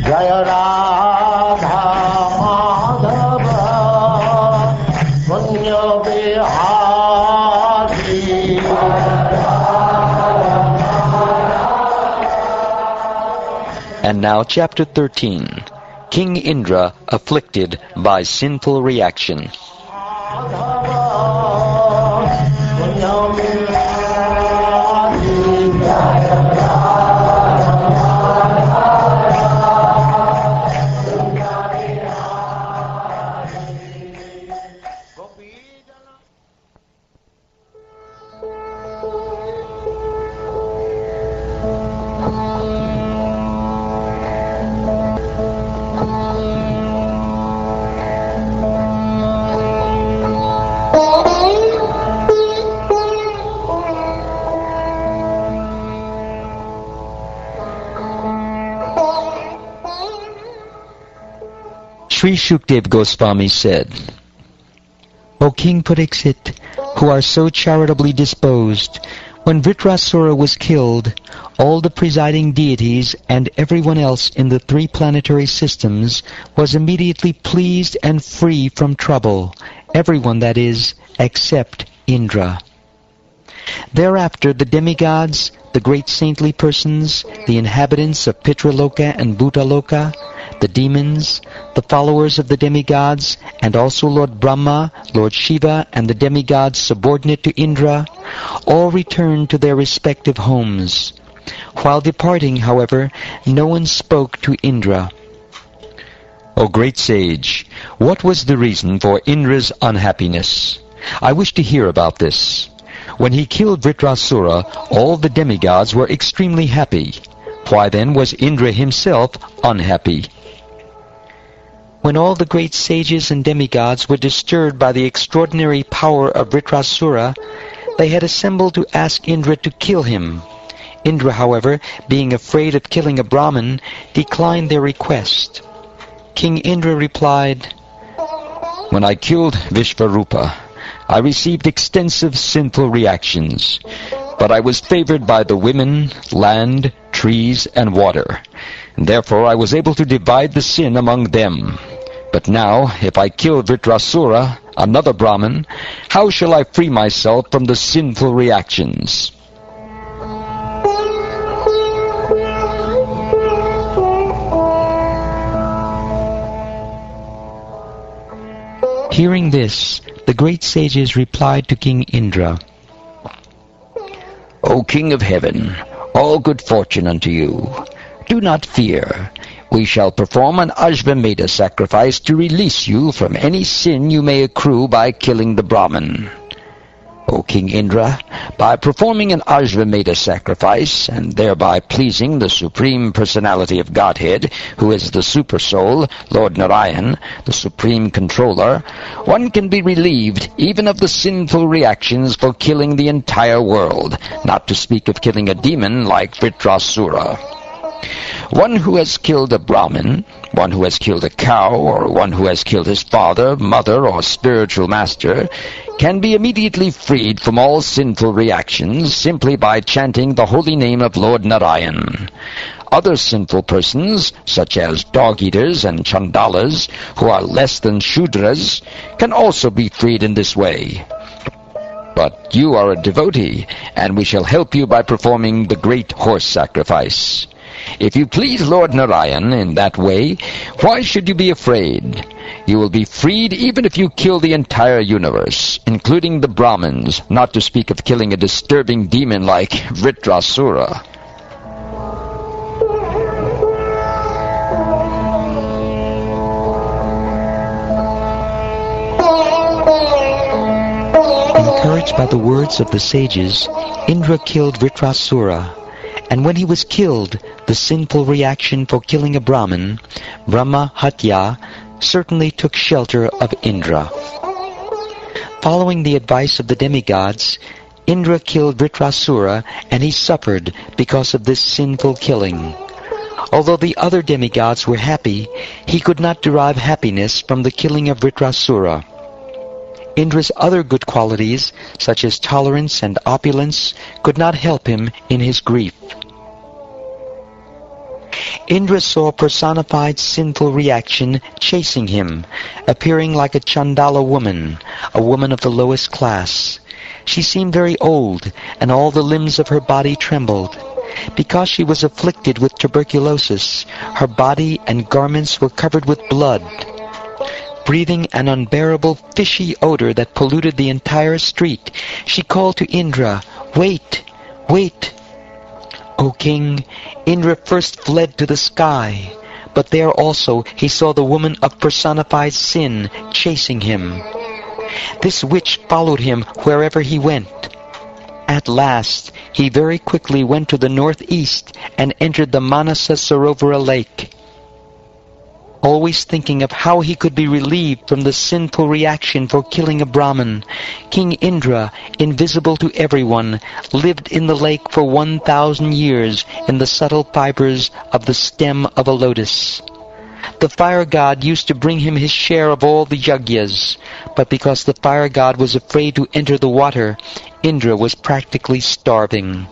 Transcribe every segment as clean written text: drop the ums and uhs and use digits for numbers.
Jaya Radha Madhava Punya Bihari. And now chapter 13. King Indra afflicted by sinful reaction. Sri Shukdev Goswami said, O King Pariksit, who are so charitably disposed, when Vritrasura was killed, all the presiding deities and everyone else in the 3 planetary systems was immediately pleased and free from trouble, everyone, that is, except Indra. Thereafter the demigods, the great saintly persons, the inhabitants of Pitraloka and Bhutaloka, the demons, the followers of the demigods, and also Lord Brahma, Lord Shiva, and the demigods subordinate to Indra, all returned to their respective homes. While departing, however, no one spoke to Indra. O great sage, what was the reason for Indra's unhappiness? I wish to hear about this. When he killed Vritrasura, all the demigods were extremely happy. Why then was Indra himself unhappy? When all the great sages and demigods were disturbed by the extraordinary power of Vritrasura, they had assembled to ask Indra to kill him. Indra, however, being afraid of killing a Brahmin, declined their request. King Indra replied, When I killed Vishvarupa, I received extensive sinful reactions, but I was favored by the women, land, trees, and water. Therefore I was able to divide the sin among them. But now, if I kill Vritrasura, another Brahmin, how shall I free myself from the sinful reactions? Hearing this, the great sages replied to King Indra, O King of Heaven, all good fortune unto you. Do not fear. We shall perform an Ashvamedha sacrifice to release you from any sin you may accrue by killing the Brahmin. O King Indra, by performing an Ashvamedha sacrifice, and thereby pleasing the Supreme Personality of Godhead, who is the Supersoul, Lord Narayan, the Supreme Controller, one can be relieved even of the sinful reactions for killing the entire world, not to speak of killing a demon like Vritrasura. One who has killed a Brahmin, one who has killed a cow, or one who has killed his father, mother, or spiritual master, can be immediately freed from all sinful reactions simply by chanting the holy name of Lord Narayan. Other sinful persons, such as dog-eaters and chandalas, who are less than Shudras, can also be freed in this way. But you are a devotee, and we shall help you by performing the great horse sacrifice. If you please Lord Narayan in that way, why should you be afraid? You will be freed even if you kill the entire universe, including the Brahmins, not to speak of killing a disturbing demon like Vritrasura. Encouraged by the words of the sages, Indra killed Vritrasura. And when he was killed, the sinful reaction for killing a Brahmin, Brahma Hatya, certainly took shelter of Indra. Following the advice of the demigods, Indra killed Vritrasura, and he suffered because of this sinful killing. Although the other demigods were happy, he could not derive happiness from the killing of Vritrasura. Indra's other good qualities, such as tolerance and opulence, could not help him in his grief. Indra saw personified sinful reaction chasing him, appearing like a Chandala woman, a woman of the lowest class. She seemed very old, and all the limbs of her body trembled. Because she was afflicted with tuberculosis, her body and garments were covered with blood. Breathing an unbearable fishy odor that polluted the entire street, she called to Indra, "Wait! Wait!" O king, Indra first fled to the sky, but there also he saw the woman of personified sin chasing him. This witch followed him wherever he went. At last, he very quickly went to the northeast and entered the Manasa Sarovara lake. Always thinking of how he could be relieved from the sinful reaction for killing a Brahmin, King Indra, invisible to everyone, lived in the lake for 1,000 years in the subtle fibers of the stem of a lotus. The fire god used to bring him his share of all the yagyas, but because the fire god was afraid to enter the water, Indra was practically starving.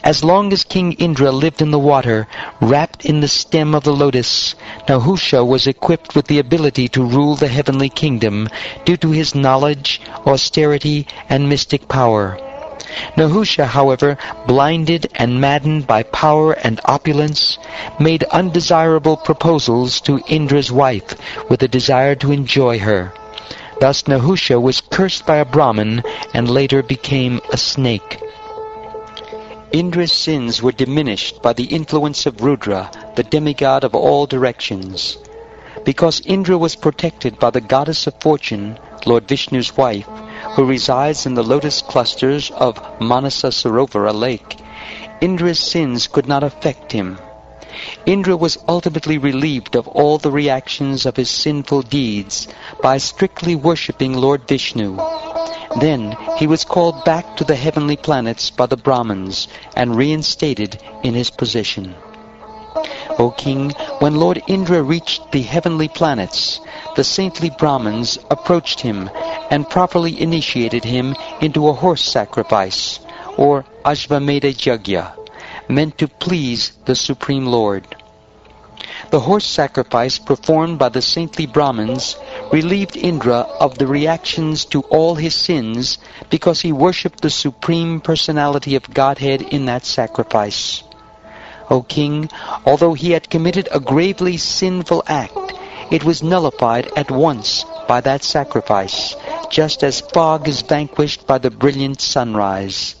As long as King Indra lived in the water, wrapped in the stem of the lotus, Nahusha was equipped with the ability to rule the heavenly kingdom due to his knowledge, austerity, and mystic power. Nahusha, however, blinded and maddened by power and opulence, made undesirable proposals to Indra's wife with a desire to enjoy her. Thus Nahusha was cursed by a Brahmin and later became a snake. Indra's sins were diminished by the influence of Rudra, the demigod of all directions. Because Indra was protected by the goddess of fortune, Lord Vishnu's wife, who resides in the lotus clusters of Manasa Sarovara lake, Indra's sins could not affect him. Indra was ultimately relieved of all the reactions of his sinful deeds by strictly worshipping Lord Vishnu. Then he was called back to the heavenly planets by the Brahmins and reinstated in his position. O king, when Lord Indra reached the heavenly planets, the saintly Brahmins approached him and properly initiated him into a horse sacrifice, or Ashvamedha Yajna, meant to please the Supreme Lord. The horse sacrifice performed by the saintly Brahmins relieved Indra of the reactions to all his sins because he worshipped the Supreme Personality of Godhead in that sacrifice. O king, although he had committed a gravely sinful act, it was nullified at once by that sacrifice, just as fog is vanquished by the brilliant sunrise.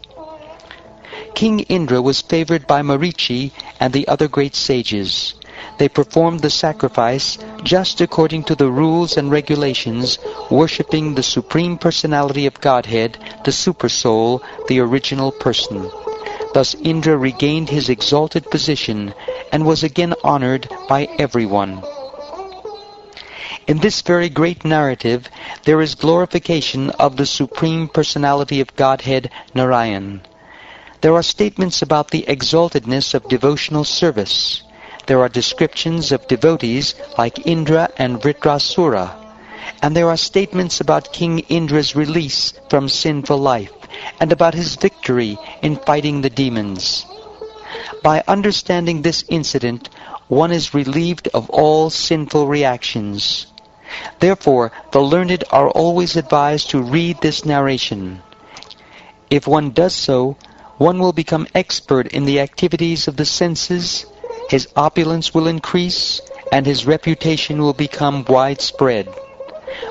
King Indra was favored by Marichi and the other great sages. They performed the sacrifice just according to the rules and regulations, worshipping the Supreme Personality of Godhead, the Supersoul, the original person. Thus Indra regained his exalted position and was again honored by everyone. In this very great narrative, there is glorification of the Supreme Personality of Godhead, Narayan. There are statements about the exaltedness of devotional service. There are descriptions of devotees like Indra and Vritrasura. And there are statements about King Indra's release from sinful life and about his victory in fighting the demons. By understanding this incident, one is relieved of all sinful reactions. Therefore, the learned are always advised to read this narration. If one does so, one will become expert in the activities of the senses, his opulence will increase, and his reputation will become widespread.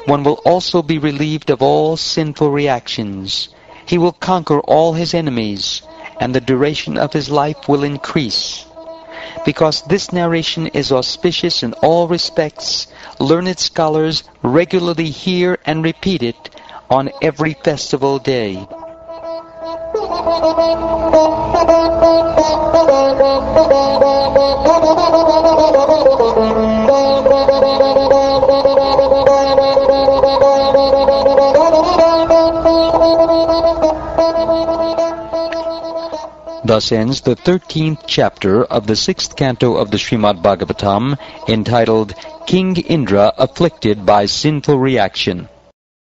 One will also be relieved of all sinful reactions. He will conquer all his enemies, and the duration of his life will increase. Because this narration is auspicious in all respects, learned scholars regularly hear and repeat it on every festival day. Thus ends the 13th chapter of the 6th canto of the Srimad Bhagavatam, entitled King Indra Afflicted by Sinful Reaction.